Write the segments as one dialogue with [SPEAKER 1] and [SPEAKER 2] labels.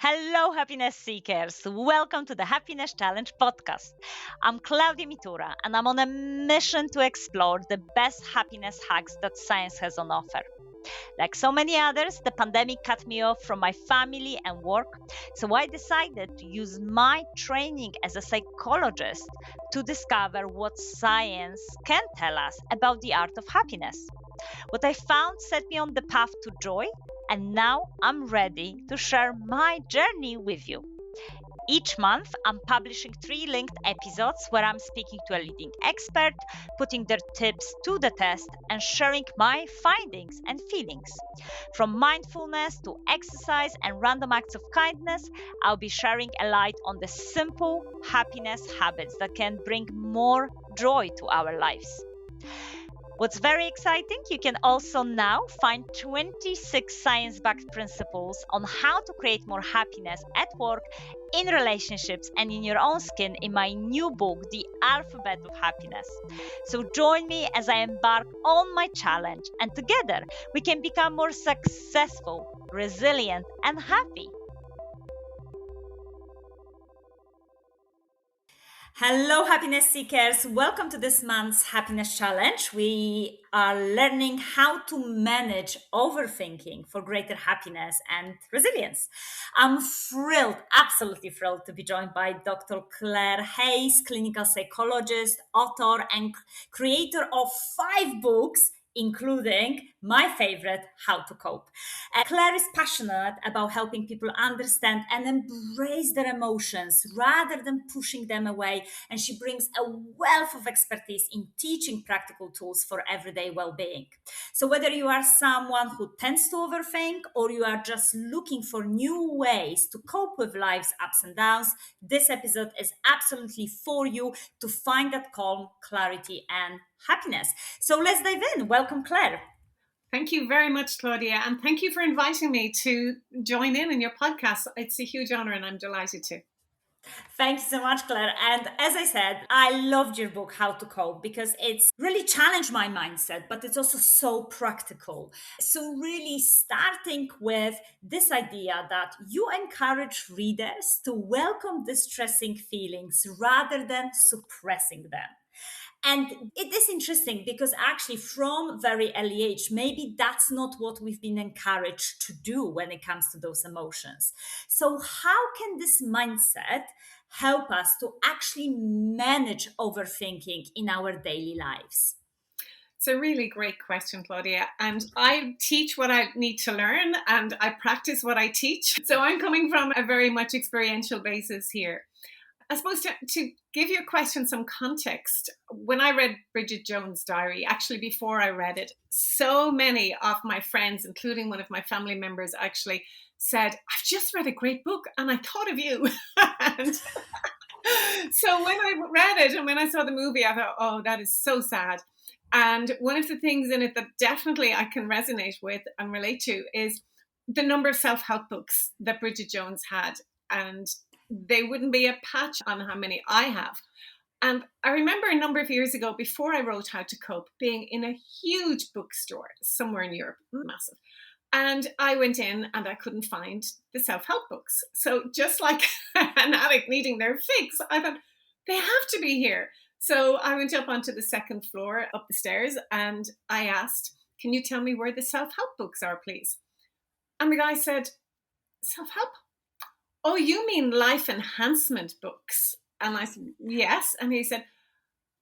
[SPEAKER 1] Hello, happiness seekers. Welcome to the Happiness Challenge podcast. I'm Claudia Mitura, and I'm on a mission to explore the best happiness hacks that science has on offer. Like so many others, the pandemic cut me off from my family and work, so I decided to use my training as a psychologist to discover what science can tell us about the art of happiness. What I found set me on the path to joy, and now I'm ready to share my journey with you. Each month, I'm publishing 3 linked episodes where I'm speaking to a leading expert, putting their tips to the test, and sharing my findings and feelings. From mindfulness to exercise and random acts of kindness, I'll be sharing a light on the simple happiness habits that can bring more joy to our lives. What's very exciting, you can also now find 26 science backed principles on how to create more happiness at work, in relationships, and in your own skin in my new book, The Alphabet of Happiness. So join me as I embark on my challenge, and together we can become more successful, resilient, and happy. Hello, happiness seekers. Welcome to this month's happiness challenge. We are learning how to manage overthinking for greater happiness and resilience. I'm thrilled, absolutely thrilled to be joined by Dr. Claire Hayes, clinical psychologist, author, and creator of 5 books, including my favorite, How to Cope. Claire is passionate about helping people understand and embrace their emotions rather than pushing them away, and she brings a wealth of expertise in teaching practical tools for everyday well-being. So whether you are someone who tends to overthink or you are just looking for new ways to cope with life's ups and downs, this episode is absolutely for you to find that calm, clarity, and happiness. So let's dive in. Welcome, Claire.
[SPEAKER 2] Thank you very much, Claudia. And thank you for inviting me to join in your podcast. It's a huge honor and I'm delighted to.
[SPEAKER 1] Thank you so much, Claire. And as I said, I loved your book, How to Cope, because it's really challenged my mindset, but it's also so practical. So, really starting with this idea that you encourage readers to welcome distressing feelings rather than suppressing them. And it is interesting because actually, from very early age, maybe that's not what we've been encouraged to do when it comes to those emotions. So, how can this mindset help us to actually manage overthinking in our daily lives?
[SPEAKER 2] It's a really great question, Claudia. And I teach what I need to learn and I practice what I teach. So I'm coming from a very much experiential basis here. I suppose to give your question some context, when I read Bridget Jones' diary, actually before I read it, so many of my friends, including one of my family members, actually said, I've just read a great book and I thought of you. And so when I read it and when I saw the movie, I thought, oh, that is so sad. And one of the things in it that definitely I can resonate with and relate to is the number of self-help books that Bridget Jones had. And they wouldn't be a patch on how many I have. And I remember a number of years ago, before I wrote How to Cope, being in a huge bookstore somewhere in Europe, massive. And I went in and I couldn't find the self-help books. So just like an addict needing their fix, I thought, they have to be here. So I went up onto the second floor, up the stairs, and I asked, can you tell me where the self-help books are, please? And the guy said, self-help? Oh, you mean life enhancement books? And I said, yes. And he said,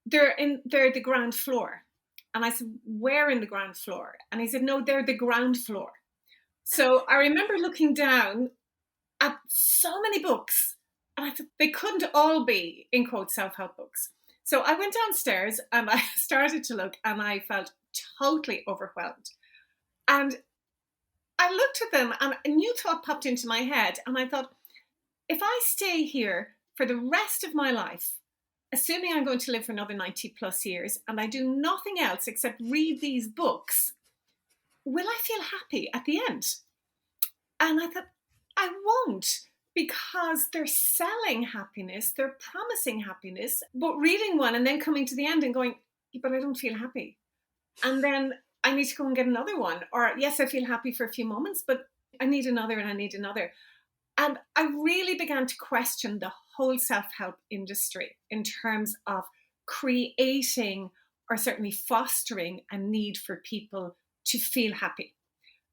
[SPEAKER 2] they're the ground floor. And I said, where in the ground floor? And he said, no, they're the ground floor. So I remember looking down at so many books, and I thought they couldn't all be, in quote, self-help books. So I went downstairs and I started to look, and I felt totally overwhelmed. And I looked at them and a new thought popped into my head, and I thought, if I stay here for the rest of my life, assuming I'm going to live for another 90 plus years, and I do nothing else except read these books, will I feel happy at the end? And I thought, I won't, because they're selling happiness, they're promising happiness, but reading one and then coming to the end and going, but I don't feel happy. And then I need to go and get another one. Or yes, I feel happy for a few moments, but I need another and I need another. And I really began to question the whole self-help industry in terms of creating or certainly fostering a need for people to feel happy.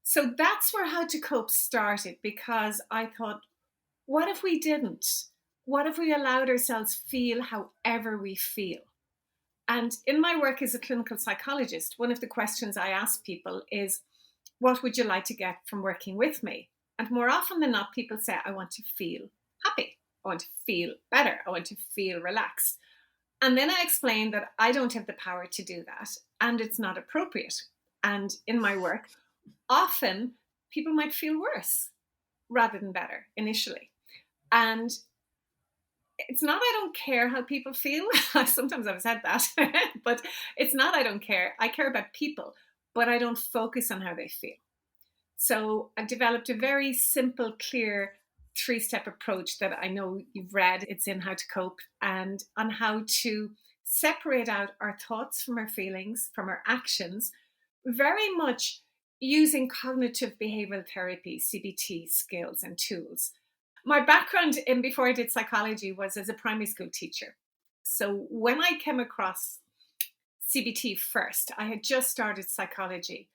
[SPEAKER 2] So that's where How to Cope started, because I thought, what if we didn't? What if we allowed ourselves feel however we feel? And in my work as a clinical psychologist, one of the questions I ask people is, what would you like to get from working with me? And more often than not, people say, I want to feel happy. I want to feel better. I want to feel relaxed. And then I explain that I don't have the power to do that and it's not appropriate. And in my work, often people might feel worse rather than better initially. And it's not I don't care how people feel. Sometimes I've said that, but it's not I don't care. I care about people, but I don't focus on how they feel. So I've developed a very simple, clear 3-step approach that I know you've read. It's in How to Cope, and on how to separate out our thoughts from our feelings, from our actions, very much using cognitive behavioral therapy, CBT skills and tools. My background in before I did psychology was as a primary school teacher. So when I came across CBT first, I had just started psychology.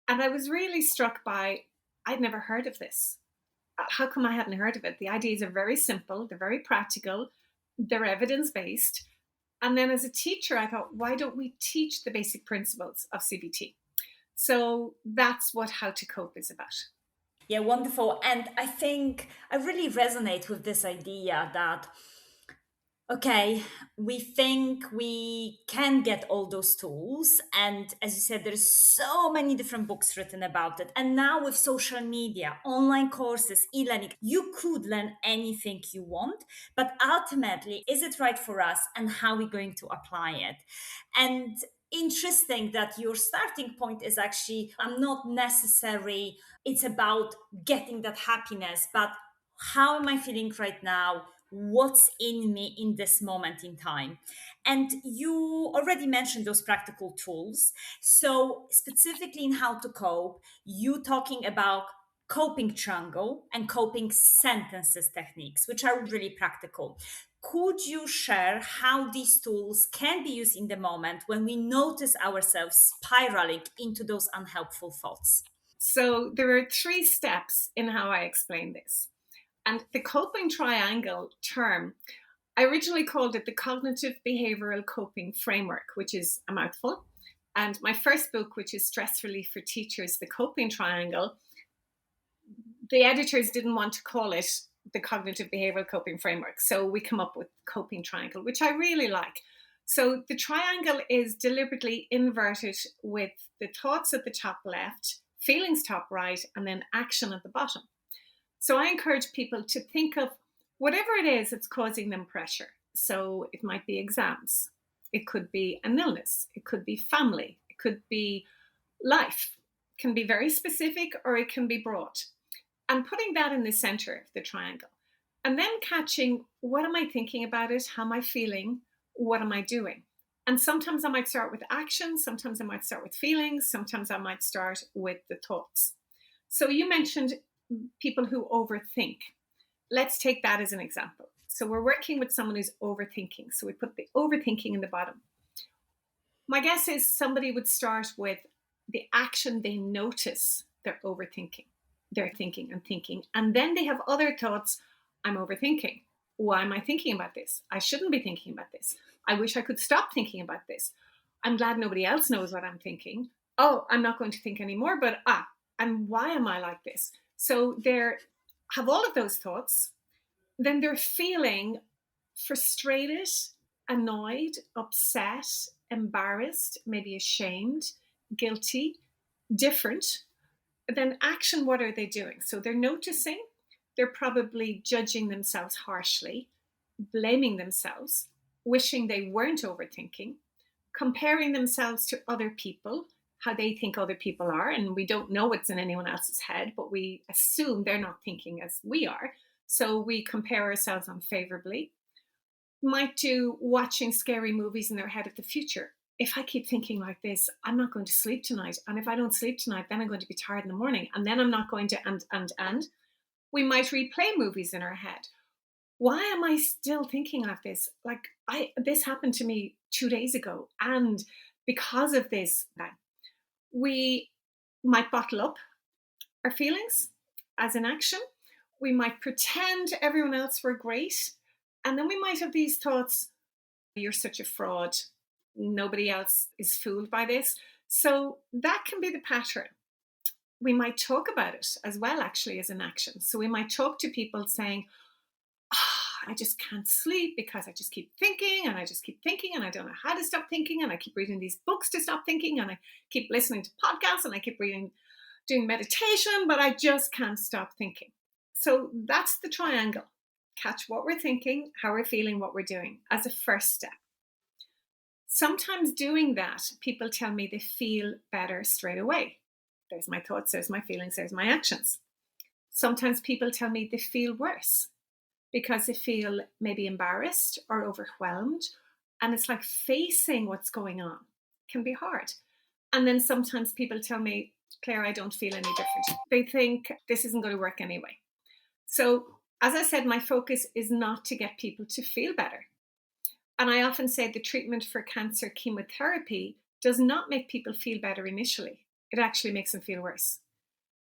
[SPEAKER 2] And I was really struck by, I'd never heard of this. How come I hadn't heard of it? The ideas are very simple, they're very practical, they're evidence based. And then as a teacher, I thought, why don't we teach the basic principles of CBT? So that's what How to Cope is about.
[SPEAKER 1] Yeah, wonderful. And I think I really resonate with this idea that, okay, we think we can get all those tools. And as you said, there's so many different books written about it. And now with social media, online courses, e-learning, you could learn anything you want. But ultimately, is it right for us and how we're going to apply it? And interesting that your starting point is actually, I'm not necessary, it's about getting that happiness, but how am I feeling right now? What's in me in this moment in time? And you already mentioned those practical tools. So, specifically in How to Cope, you talking about coping triangle and coping sentences techniques, which are really practical. Could you share how these tools can be used in the moment when we notice ourselves spiraling into those unhelpful thoughts?
[SPEAKER 2] So there are 3 steps in how I explain this. And the coping triangle term, I originally called it the Cognitive Behavioral Coping Framework, which is a mouthful. And my first book, which is Stress Relief for Teachers, The Coping Triangle, the editors didn't want to call it the Cognitive Behavioral Coping Framework. So we come up with Coping Triangle, which I really like. So the triangle is deliberately inverted with the thoughts at the top left, feelings top right, and then action at the bottom. So I encourage people to think of whatever it is that's causing them pressure. So it might be exams, it could be an illness, it could be family, it could be life. It can be very specific or it can be broad. And putting that in the center of the triangle. And then catching, what am I thinking about it? How am I feeling? What am I doing? And sometimes I might start with action, sometimes I might start with feelings, sometimes I might start with the thoughts. So you mentioned people who overthink. Let's take that as an example. So we're working with someone who's overthinking. So we put the overthinking in the bottom. My guess is somebody would start with the action they notice they're overthinking. They're thinking and thinking. And then they have other thoughts. I'm overthinking. Why am I thinking about this? I shouldn't be thinking about this. I wish I could stop thinking about this. I'm glad nobody else knows what I'm thinking. Oh, I'm not going to think anymore, but and why am I like this? So they have all of those thoughts. Then they're feeling frustrated, annoyed, upset, embarrassed, maybe ashamed, guilty, different. Then action, what are they doing? So they're noticing, they're probably judging themselves harshly, blaming themselves, wishing they weren't overthinking, comparing themselves to other people, how they think other people are. And we don't know what's in anyone else's head, but we assume they're not thinking as we are. So we compare ourselves unfavorably. Might do watching scary movies in their head of the future. If I keep thinking like this, I'm not going to sleep tonight. And if I don't sleep tonight, then I'm going to be tired in the morning. And then I'm not going to, and. We might replay movies in our head. Why am I still thinking of this? Like, this happened to me 2 days ago, and because of this, we might bottle up our feelings as an action. We might pretend everyone else were great, and then we might have these thoughts: "You're such a fraud. Nobody else is fooled by this." So that can be the pattern. We might talk about it as well, actually, as an action. So we might talk to people saying, I just can't sleep because I just keep thinking and I just keep thinking and I don't know how to stop thinking, and I keep reading these books to stop thinking, and I keep listening to podcasts, and I keep doing meditation, but I just can't stop thinking. So that's the triangle. Catch what we're thinking, how we're feeling, what we're doing as a first step. Sometimes doing that, people tell me they feel better straight away. There's my thoughts, there's my feelings, there's my actions. Sometimes people tell me they feel worse because they feel maybe embarrassed or overwhelmed. And it's like facing what's going on can be hard. And then sometimes people tell me, Claire, I don't feel any different. They think this isn't going to work anyway. So, as I said, my focus is not to get people to feel better. And I often say the treatment for cancer chemotherapy does not make people feel better initially. It actually makes them feel worse.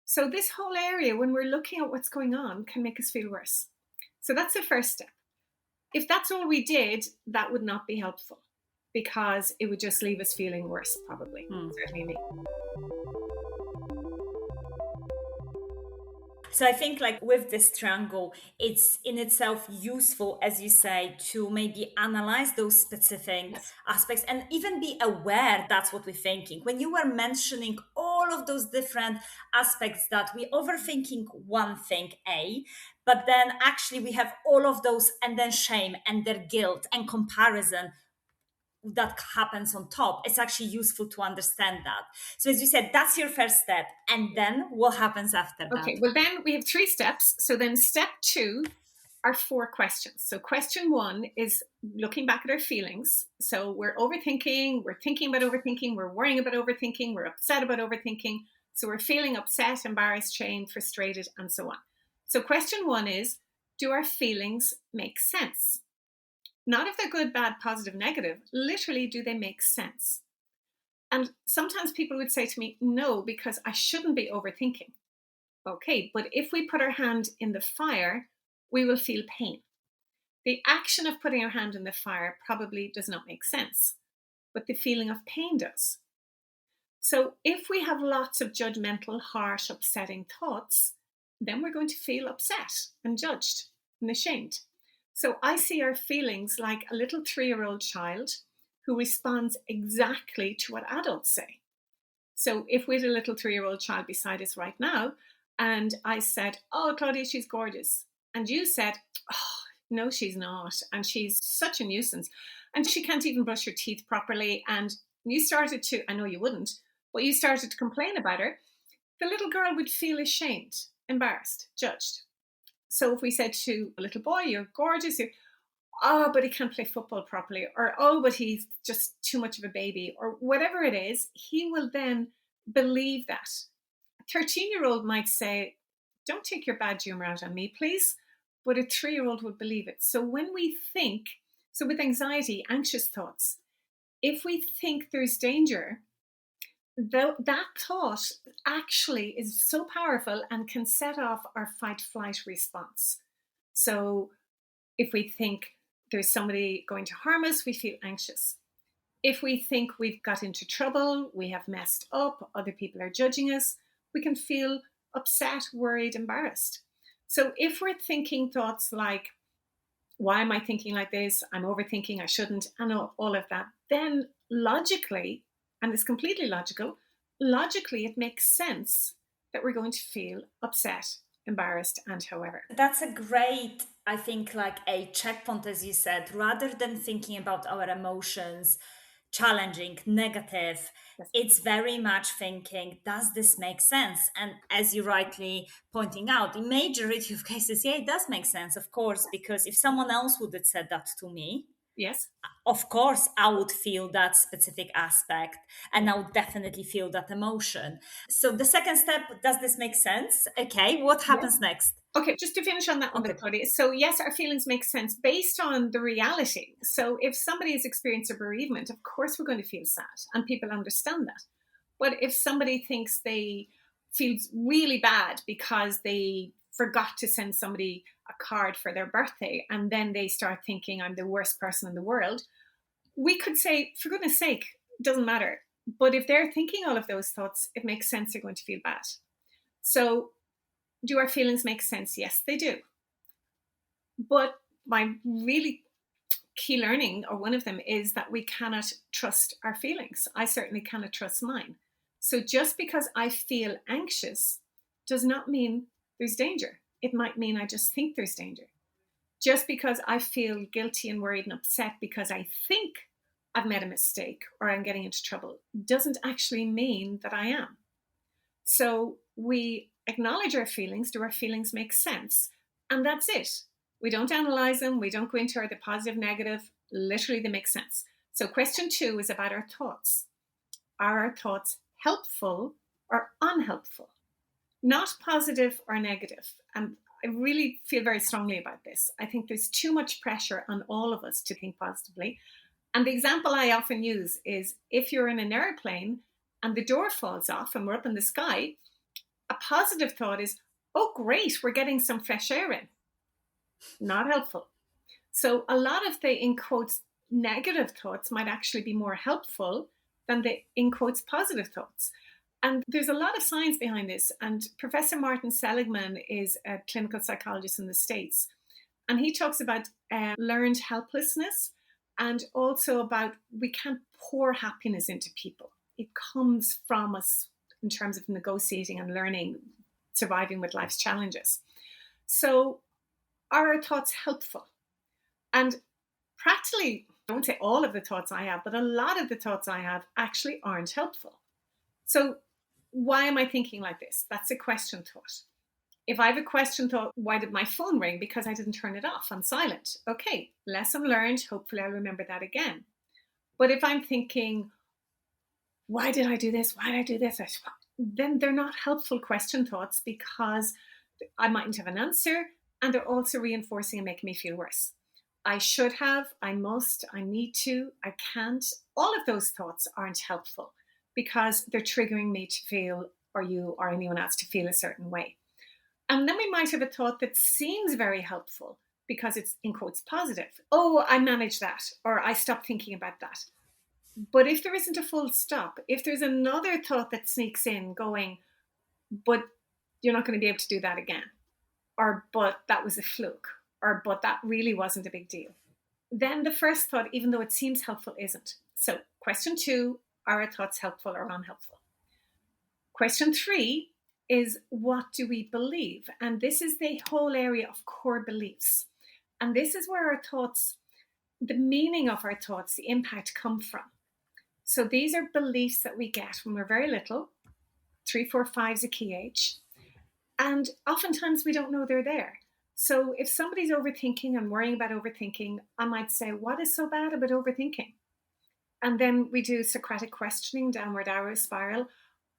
[SPEAKER 2] So this whole area, when we're looking at what's going on, can make us feel worse. So that's the first step. If that's all we did, that would not be helpful because it would just leave us feeling worse, probably. Certainly me.
[SPEAKER 1] So I think like with this triangle, it's in itself useful, as you say, to maybe analyze those specific aspects and even be aware that's what we're thinking. When you were mentioning all of those different aspects that we overthinking one thing, but then actually we have all of those and then shame and their guilt and comparison that happens on top, it's actually useful to understand that. So as you said, that's your first step, and then what happens after that?
[SPEAKER 2] Okay, well then we have 3 steps. So then step 2 are 4 questions. So question 1 is looking back at our feelings. So we're overthinking, we're thinking about overthinking, we're worrying about overthinking, we're upset about overthinking. So we're feeling upset, embarrassed, shamed, frustrated, and so on. So question 1 is, do our feelings make sense? Not if they're good, bad, positive, negative. Literally, do they make sense? And sometimes people would say to me, no, because I shouldn't be overthinking. Okay, but if we put our hand in the fire, we will feel pain. The action of putting our hand in the fire probably does not make sense, but the feeling of pain does. So if we have lots of judgmental, harsh, upsetting thoughts, then we're going to feel upset and judged and ashamed. So I see our feelings like a little 3-year-old child who responds exactly to what adults say. So if we had a little 3-year-old child beside us right now, and I said, oh, Claudia, she's gorgeous. And you said, oh, no, she's not. And she's such a nuisance. And she can't even brush her teeth properly. And you started to, I know you wouldn't, but you started to complain about her. The little girl would feel ashamed, embarrassed, judged. So if we said to a little boy, you're gorgeous, oh, but he can't play football properly, or oh, but he's just too much of a baby, or whatever it is, he will then believe that. A 13-year-old might say, don't take your bad humor out on me, please. But a 3-year-old would believe it. So when we think, so with anxiety, anxious thoughts, if we think there's danger, that thought actually is so powerful and can set off our fight-flight response. So if we think there's somebody going to harm us, we feel anxious. If we think we've got into trouble, we have messed up, other people are judging us, we can feel upset, worried, embarrassed. So if we're thinking thoughts like, why am I thinking like this? I'm overthinking, I shouldn't, and all of that, then logically, and it's completely logical, logically it makes sense that we're going to feel upset, embarrassed, and however.
[SPEAKER 1] That's a great, I think, like a checkpoint, as you said, rather than thinking about our emotions, challenging, negative, it's very much thinking, does this make sense? And as you rightly pointing out, in majority of cases, yeah, it does make sense, of course, because if someone else would have said that to me,
[SPEAKER 2] yes,
[SPEAKER 1] of course, I would feel that specific aspect and I would definitely feel that emotion. So the second step, does this make sense? Okay, what happens next?
[SPEAKER 2] Okay, just to finish on that one,
[SPEAKER 1] Okay.
[SPEAKER 2] Claudia. So, yes, our feelings make sense based on the reality. So, if somebody has experienced a bereavement, of course we're going to feel sad, and people understand that. But if somebody thinks they feels really bad because they forgot to send somebody a card for their birthday, and then they start thinking, I'm the worst person in the world, we could say, for goodness sake, it doesn't matter. But if they're thinking all of those thoughts, it makes sense they're going to feel bad. So, do our feelings make sense? Yes, they do. But my really key learning, or one of them, is that we cannot trust our feelings. I certainly cannot trust mine. So just because I feel anxious does not mean there's danger. It might mean I just think there's danger. Just because I feel guilty and worried and upset because I think I've made a mistake or I'm getting into trouble doesn't actually mean that I am. So we acknowledge our feelings. Do our feelings make sense? And that's it. We don't analyze them. We don't go into the positive, negative. Literally, they make sense. So question 2 is about our thoughts. Are our thoughts helpful or unhelpful? Not positive or negative. And I really feel very strongly about this. I think there's too much pressure on all of us to think positively. And the example I often use is if you're in an airplane and the door falls off and we're up in the sky, a positive thought is, oh, great, we're getting some fresh air in. Not helpful. So a lot of the, in quotes, negative thoughts might actually be more helpful than the, in quotes, positive thoughts. And there's a lot of science behind this. And Professor Martin Seligman is a clinical psychologist in the States. And he talks about learned helplessness, and also about we can't pour happiness into people. It comes from us in terms of negotiating and learning, surviving with life's challenges. So are our thoughts helpful? And practically, I won't say all of the thoughts I have, but a lot of the thoughts I have actually aren't helpful. So why am I thinking like this? That's a question thought. If I have a question thought, why did my phone ring? Because I didn't turn it off on silent. Okay, lesson learned. Hopefully I'll remember that again. But if I'm thinking, why did I do this? Why did I do this? Then they're not helpful question thoughts, because I mightn't have an answer, and they're also reinforcing and making me feel worse. I should have, I must, I need to, I can't. All of those thoughts aren't helpful because they're triggering me to feel, or you or anyone else to feel a certain way. And then we might have a thought that seems very helpful because it's, in quotes, positive. Oh, I managed that, or I stopped thinking about that. But if there isn't a full stop, if there's another thought that sneaks in going, but you're not going to be able to do that again, or but that was a fluke, or but that really wasn't a big deal, then the first thought, even though it seems helpful, isn't. So question 2, are our thoughts helpful or unhelpful? Question 3 is, what do we believe? And this is the whole area of core beliefs. And this is where our thoughts, the meaning of our thoughts, the impact come from. So these are beliefs that we get when we're very little. 3, 4, 5 is a key age. And oftentimes we don't know they're there. So if somebody's overthinking and worrying about overthinking, I might say, what is so bad about overthinking? And then we do Socratic questioning, downward arrow spiral.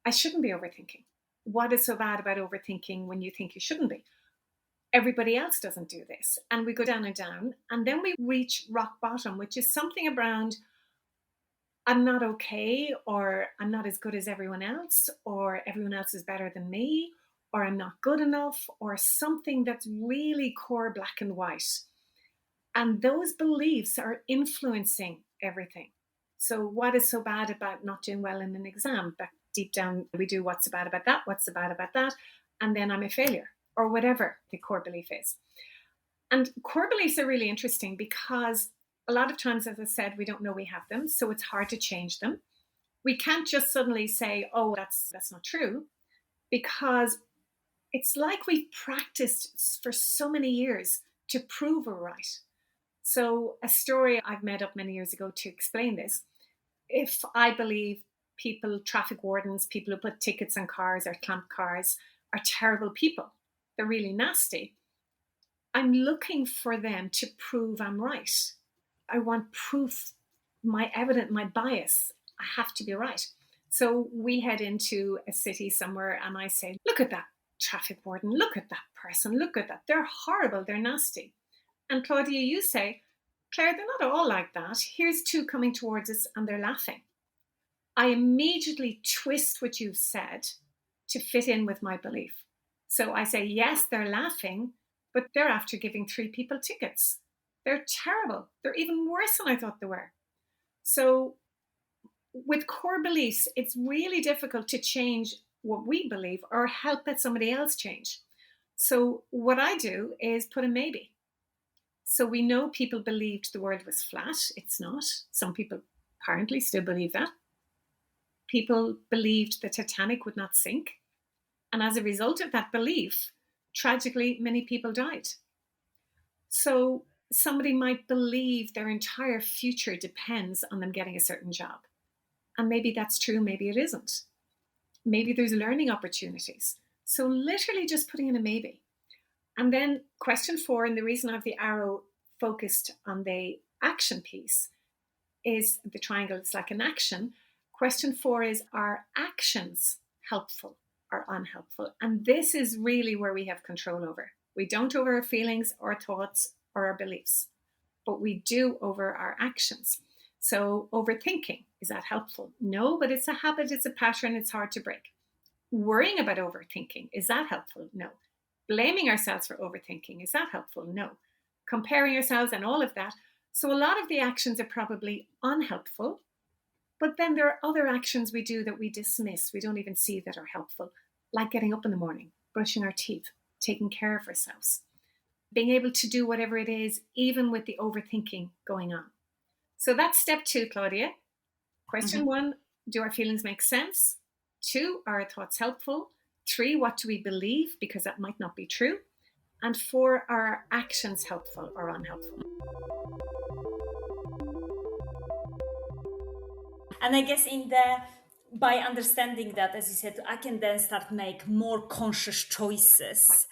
[SPEAKER 2] I shouldn't be overthinking. What is so bad about overthinking when you think you shouldn't be? Everybody else doesn't do this. And we go down and down. And then we reach rock bottom, which is something around, I'm not okay, or I'm not as good as everyone else, or everyone else is better than me, or I'm not good enough, or something that's really core black and white. And those beliefs are influencing everything. So what is so bad about not doing well in an exam? Back deep down, we do, what's so bad about that? What's so bad about that? And then I'm a failure, or whatever the core belief is. And core beliefs are really interesting because a lot of times, as I said, we don't know we have them, so it's hard to change them. We can't just suddenly say, oh, that's not true, because it's like we've practiced for so many years to prove we're right. So a story I've made up many years ago to explain this, if I believe people, traffic wardens, people who put tickets on cars or clamp cars are terrible people, they're really nasty, I'm looking for them to prove I'm right. I want proof, my evidence, my bias. I have to be right. So we head into a city somewhere and I say, look at that. traffic warden, look at that person, look at that. They're horrible, they're nasty. And Claudia, you say, Claire, they're not all like that. Here's two coming towards us and they're laughing. I immediately twist what you've said to fit in with my belief. So I say, yes, they're laughing, but they're after giving 3 people tickets. They're terrible. They're even worse than I thought they were. So with core beliefs, it's really difficult to change what we believe or help that somebody else change. So what I do is put a maybe. So we know people believed the world was flat. It's not. Some people apparently still believe that. People believed the Titanic would not sink. And as a result of that belief, tragically, many people died. So somebody might believe their entire future depends on them getting a certain job. And maybe that's true, maybe it isn't. Maybe there's learning opportunities. So literally just putting in a maybe. And then question 4, and the reason I have the arrow focused on the action piece is the triangle, it's like an action. Question 4 is, are actions helpful or unhelpful? And this is really where we have control over. We don't over our feelings or thoughts or our beliefs, but we do over our actions. So overthinking, is that helpful? No, but it's a habit, it's a pattern, it's hard to break. Worrying about overthinking, is that helpful? No. Blaming ourselves for overthinking, is that helpful? No. Comparing ourselves and all of that. So a lot of the actions are probably unhelpful, but then there are other actions we do that we dismiss, we don't even see that are helpful, like getting up in the morning, brushing our teeth, taking care of ourselves, being able to do whatever it is, even with the overthinking going on. So that's step 2, Claudia. Question 1, do our feelings make sense? 2, are our thoughts helpful? 3, what do we believe? Because that might not be true. And 4, are our actions helpful or unhelpful?
[SPEAKER 1] And I guess by understanding that, as you said, I can then start make more conscious choices.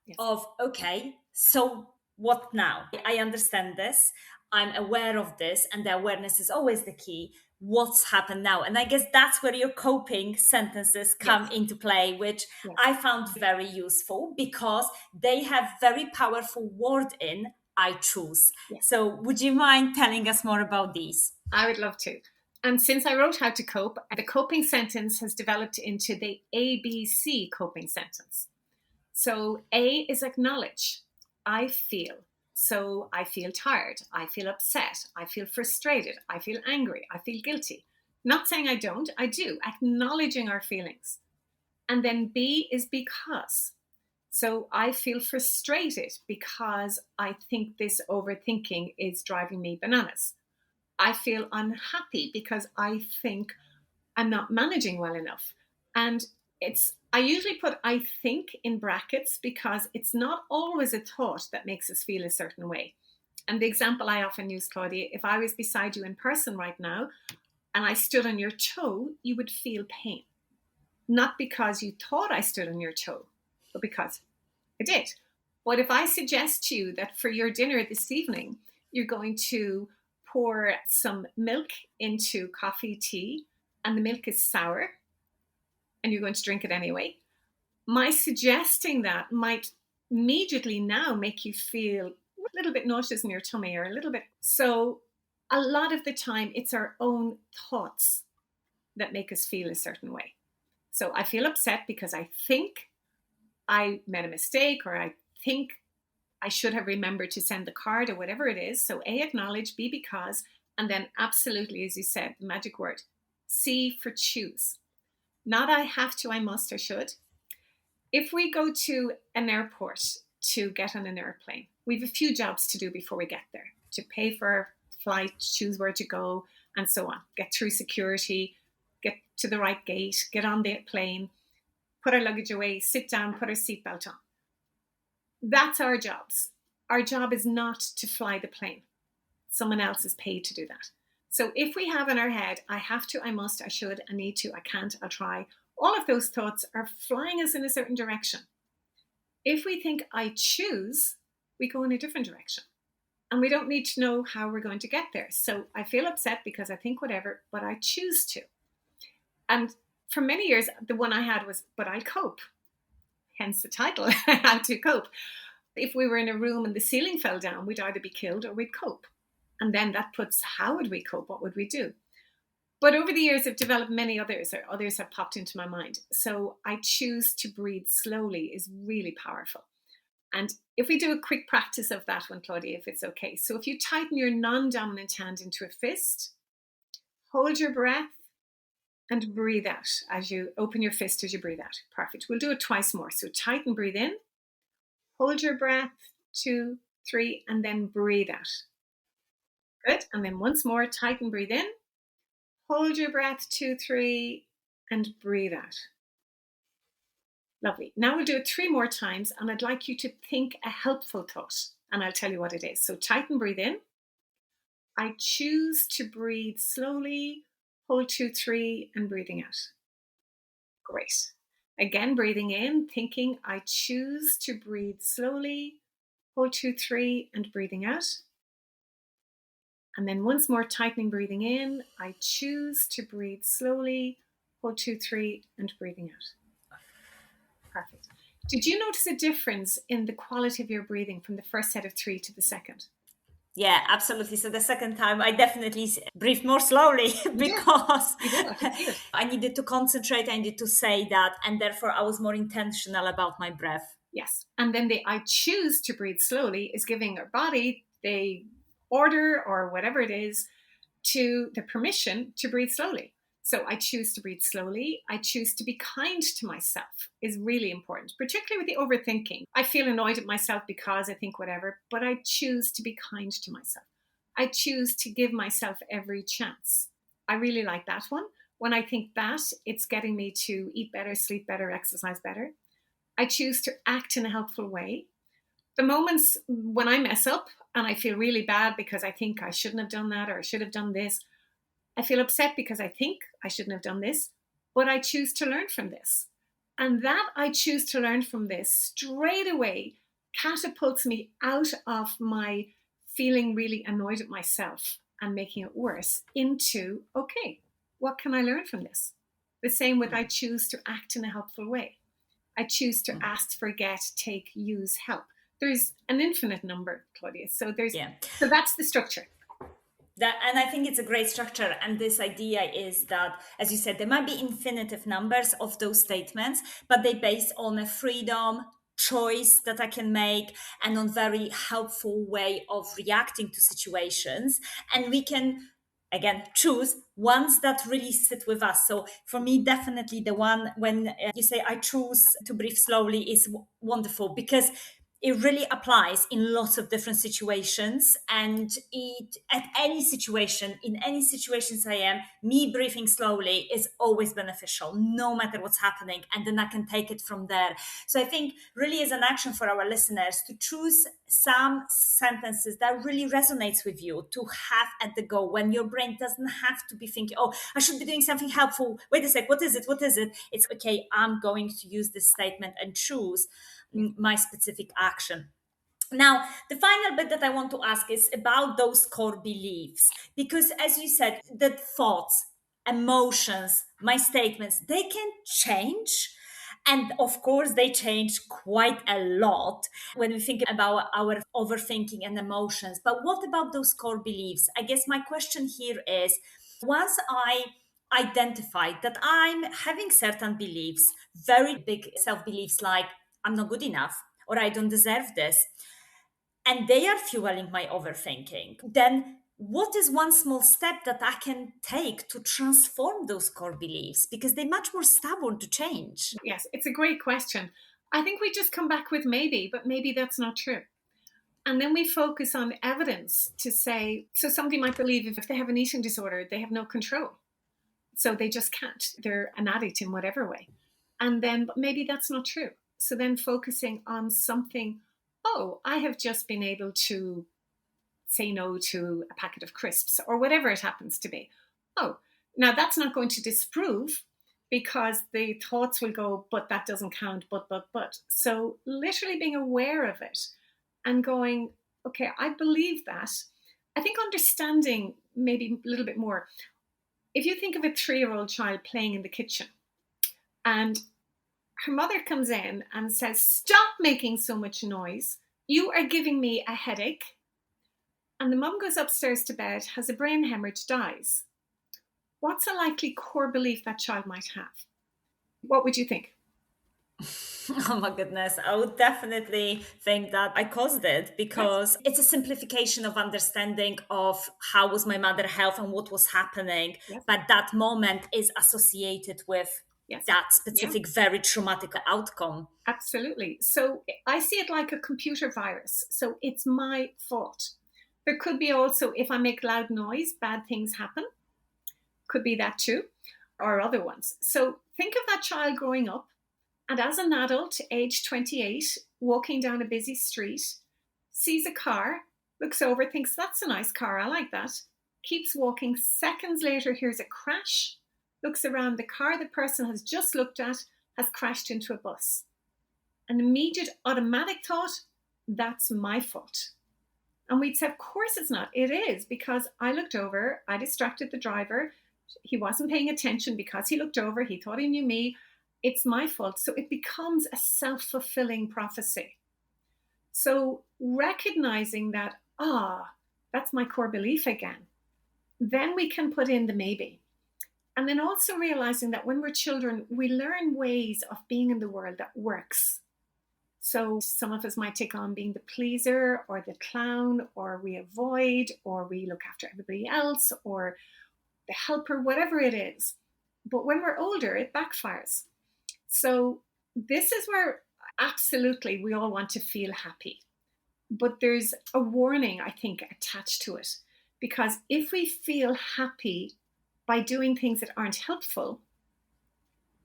[SPEAKER 1] Yes. Of, okay, so what now? I understand this. I'm aware of this, and the awareness is always the key. What's happened now? And I guess that's where your coping sentences come into play, which I found very useful because they have very powerful word in I choose. So would you mind telling us more about these?
[SPEAKER 2] I would love to. And since I wrote How to Cope, the coping sentence has developed into the ABC coping sentence. So A is acknowledge. I feel. So I feel tired. I feel upset. I feel frustrated. I feel angry. I feel guilty. Not saying I don't, I do. Acknowledging our feelings. And then B is because. So I feel frustrated because I think this overthinking is driving me bananas. I feel unhappy because I think I'm not managing well enough. And I usually put I think in brackets because it's not always a thought that makes us feel a certain way. And the example I often use, Claudia, if I was beside you in person right now and I stood on your toe, you would feel pain. Not because you thought I stood on your toe, but because I did. What if I suggest to you that for your dinner this evening, you're going to pour some milk into coffee, tea, and the milk is sour, and you're going to drink it anyway? My suggesting that might immediately now make you feel a little bit nauseous in your tummy or a little bit. So a lot of the time, it's our own thoughts that make us feel a certain way. So I feel upset because I think I made a mistake, or I think I should have remembered to send the card, or whatever it is. So A, acknowledge, B, because, and then absolutely, as you said, the magic word, C for choose. Not I have to, I must, or should. If we go to an airport to get on an airplane, we have a few jobs to do before we get there. To pay for our flight, choose where to go, and so on. Get through security, get to the right gate, get on the plane, put our luggage away, sit down, put our seatbelt on. That's our jobs. Our job is not to fly the plane. Someone else is paid to do that. So if we have in our head, I have to, I must, I should, I need to, I can't, I'll try, all of those thoughts are flying us in a certain direction. If we think I choose, we go in a different direction. And we don't need to know how we're going to get there. So I feel upset because I think whatever, but I choose to. And for many years, the one I had was, but I'll cope. hence the title, How to Cope. If we were in a room and the ceiling fell down, we'd either be killed or we'd cope. And then that puts, how would we cope? What would we do? But over the years, I've developed many others, or others have popped into my mind. So I choose to breathe slowly is really powerful. And if we do a quick practice of that one, Claudia, if it's okay. So if you tighten your non-dominant hand into a fist, hold your breath and breathe out as you open your fist as you breathe out. Perfect. We'll do it twice more. So tighten, breathe in, hold your breath, 2, 3, and then breathe out. Good. And then once more, tighten, breathe in, hold your breath, 2, 3, and breathe out. Lovely. Now we'll do it 3 more times, and I'd like you to think a helpful thought, and I'll tell you what it is. So tighten, breathe in. I choose to breathe slowly, hold 2, 3, and breathing out. Great. Again, breathing in, thinking, I choose to breathe slowly, hold 2, 3, and breathing out. And then once more, tightening, breathing in, I choose to breathe slowly, hold 2, 3, and breathing out. Perfect. Did you notice a difference in the quality of your breathing from the first set of 3 to the second?
[SPEAKER 1] Yeah, absolutely. So the second time, I definitely breathed more slowly because I needed to concentrate. I needed to say that. And therefore, I was more intentional about my breath.
[SPEAKER 2] Yes. And then the I choose to breathe slowly is giving our body the order or whatever it is to the permission to breathe slowly. So I choose to breathe slowly. I choose to be kind to myself is really important, particularly with the overthinking. I feel annoyed at myself because I think whatever, but I choose to be kind to myself. I choose to give myself every chance. I really like that one. When I think that, it's getting me to eat better, sleep better, exercise better. I choose to act in a helpful way. The moments when I mess up and I feel really bad because I think I shouldn't have done that or I should have done this, I feel upset because I think I shouldn't have done this, but I choose to learn from this. And that I choose to learn from this straight away catapults me out of my feeling really annoyed at myself and making it worse into, okay, what can I learn from this? The same with I choose to act in a helpful way. I choose to ask, forget, take, use, help. There's an infinite number, Claudia. So so that's the structure.
[SPEAKER 1] And I think it's a great structure. And this idea is that, as you said, there might be infinitive numbers of those statements, but they based on a freedom, choice that I can make, and on very helpful way of reacting to situations. And we can again choose ones that really sit with us. So for me, definitely the one when you say I choose to breathe slowly is wonderful, because it really applies in lots of different situations, and it at any situation, in any situations I am, me breathing slowly is always beneficial no matter what's happening, and then I can take it from there. So I think really as an action for our listeners to choose some sentences that really resonates with you to have at the go, when your brain doesn't have to be thinking, oh, I should be doing something helpful, wait a sec, what is it, it's okay, I'm going to use this statement and choose my specific action. Now, the final bit that I want to ask is about those core beliefs, because as you said, the thoughts, emotions, my statements, they can change. And of course, they change quite a lot when we think about our overthinking and emotions. But what about those core beliefs? I guess my question here is, once I identified that I'm having certain beliefs, very big self beliefs like I'm not good enough or I don't deserve this, and they are fueling my overthinking, then what is one small step that I can take to transform those core beliefs? Because they're much more stubborn to change.
[SPEAKER 2] Yes, it's a great question. I think we just come back with maybe, but maybe that's not true. And then we focus on evidence to say, so somebody might believe if they have an eating disorder, they have no control. So they just can't. They're an addict in whatever way. And then, but maybe that's not true. So then focusing on something, oh, I have just been able to say no to a packet of crisps or whatever it happens to be. Oh, now that's not going to disprove, because the thoughts will go, but that doesn't count, but. So literally being aware of it and going, okay, I believe that. I think understanding maybe a little bit more. If you think of a 3-year-old child playing in the kitchen and Her mother comes in and says, "Stop making so much noise. You are giving me a headache." And the mum goes upstairs to bed, has a brain hemorrhage, dies. What's a likely core belief that child might have? What would you think?
[SPEAKER 1] Oh my goodness. I would definitely think that I caused it
[SPEAKER 2] Yes,
[SPEAKER 1] because it's a simplification of understanding of how was my mother health and what was happening.
[SPEAKER 2] yes,
[SPEAKER 1] But that moment is associated with
[SPEAKER 2] yes.
[SPEAKER 1] that
[SPEAKER 2] Yeah,
[SPEAKER 1] specific, very traumatic outcome.
[SPEAKER 2] absolutely. So I see it like a computer virus. So it's my fault. There could be also, if I make loud noise, bad things happen. Could be that too, or other ones. So think of that child growing up, and as an adult, age 28, walking down a busy street, sees a car, looks over, thinks, "That's a nice car, I like that." Keeps walking. Seconds later, hears a crash, looks around. The car the person has just looked at has crashed into a bus. An immediate automatic thought, "That's my fault." And we'd say, "Of course it's not. It is, because I looked over, I distracted the driver. He wasn't paying attention because he looked over, he thought he knew me. It's my fault." So it becomes a self fulfilling prophecy. So recognizing that, that's my core belief again, then we can put in the maybe. And then also realizing that when we're children, we learn ways of being in the world that works. So some of us might take on being the pleaser or the clown, or we avoid, or we look after everybody else, or the helper, whatever it is. But when we're older, it backfires. So this is where absolutely we all want to feel happy. But there's a warning, I think, attached to it. Because if we feel happy by doing things that aren't helpful,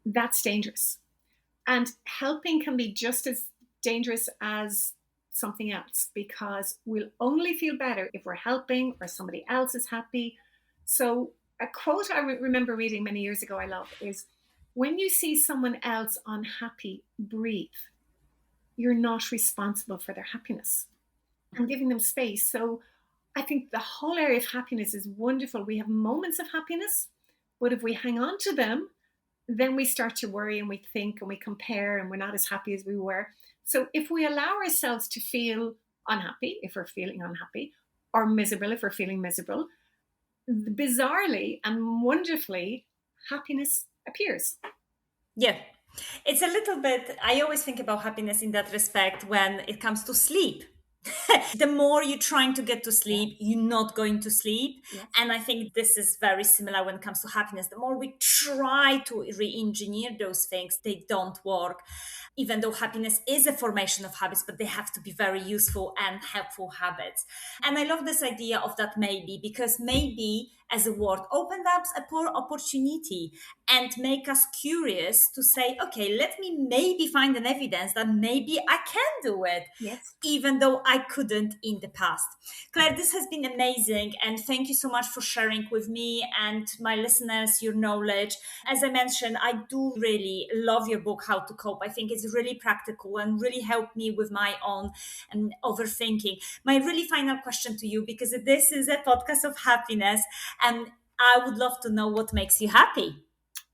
[SPEAKER 2] that's dangerous. And helping can be just as dangerous as something else, because we'll only feel better if we're helping or somebody else is happy. So a quote I remember reading many years ago I love is, "When you see someone else unhappy, breathe. You're not responsible for their happiness." And giving them space. So I think the whole area of happiness is wonderful. We have moments of happiness, but if we hang on to them, then we start to worry and we think and we compare and we're not as happy as we were. So if we allow ourselves to feel unhappy, if we're feeling unhappy, or miserable, if we're feeling miserable, bizarrely and wonderfully, happiness appears.
[SPEAKER 1] Yeah. It's a little bit, I always think about happiness in that respect when it comes to sleep. The more you're trying to get to
[SPEAKER 2] Yeah.
[SPEAKER 1] sleep, you're not going to sleep.
[SPEAKER 2] Yes.
[SPEAKER 1] And I think this is very similar when it comes to happiness. The more we try to re engineer those things, they don't work. Even though happiness is a formation of habits, but they have to be very useful and helpful habits. And I love this idea of that maybe, because maybe as a word opened up a poor opportunity and make us curious to say, okay, let me maybe find an evidence that maybe I can do it,
[SPEAKER 2] Yes.
[SPEAKER 1] even though I couldn't in the past. Claire, this has been amazing. And thank you so much for sharing with me and my listeners your knowledge. As I mentioned, I do really love your book, How to Cope. I think it's really practical and really helped me with my own overthinking. My really final question to you, because this is a podcast of happiness, and I would love to know what makes you happy.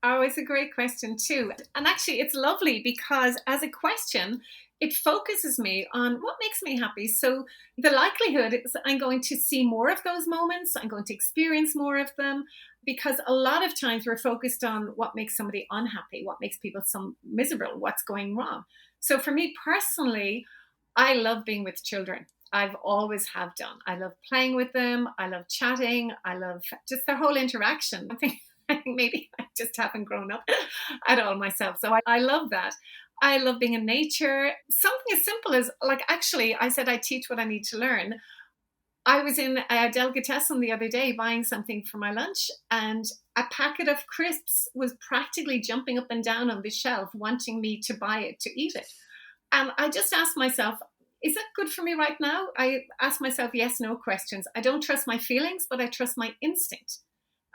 [SPEAKER 2] Oh, it's a great question too. And actually, it's lovely because as a question, it focuses me on what makes me happy. So the likelihood is I'm going to see more of those moments. I'm going to experience more of them, because a lot of times we're focused on what makes somebody unhappy, what makes people so miserable, what's going wrong. So for me personally, I love being with children. I've always have done. I love playing with them. I love chatting. I love just the whole interaction. I think maybe I just haven't grown up at all myself. So I love that. I love being in nature. Something as simple as, like, actually, I said I teach what I need to learn. I was in a delicatessen the other day buying something for my lunch, and a packet of crisps was practically jumping up and down on the shelf, wanting me to buy it, to eat it. And I just asked myself, is that good for me right now? I ask myself yes, no questions. I don't trust my feelings, but I trust my instinct.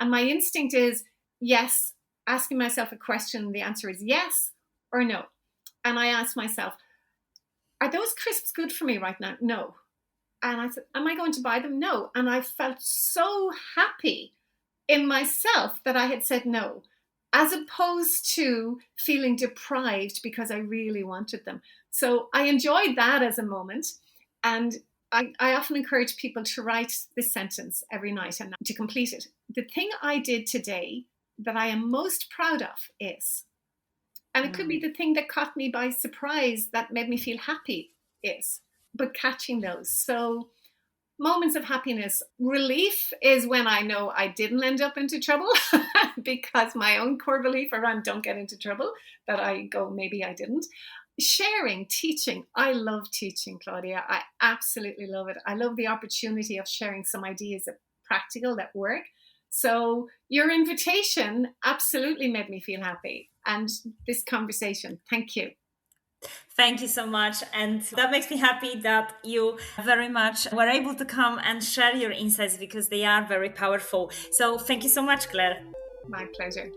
[SPEAKER 2] And my instinct is yes. Asking myself a question, the answer is yes or no. And I ask myself, are those crisps good for me right now? No. And I said, am I going to buy them? No. And I felt so happy in myself that I had said no, as opposed to feeling deprived because I really wanted them. So I enjoyed that as a moment. And I often encourage people to write this sentence every night and to complete it. The thing I did today that I am most proud of is, and it could be the thing that caught me by surprise that made me feel happy is, but catching those. So moments of happiness. Relief is when I know I didn't end up into trouble because my own core belief around don't get into trouble, that I go, maybe I didn't. Sharing, teaching. I love teaching, Claudia. I absolutely love it. I love the opportunity of sharing some ideas that practical, that work. So your invitation absolutely made me feel happy. And this conversation, thank you.
[SPEAKER 1] Thank you so much. And that makes me happy that you very much were able to come and share your insights, because they are very powerful. So thank you so much, Claire.
[SPEAKER 2] My pleasure.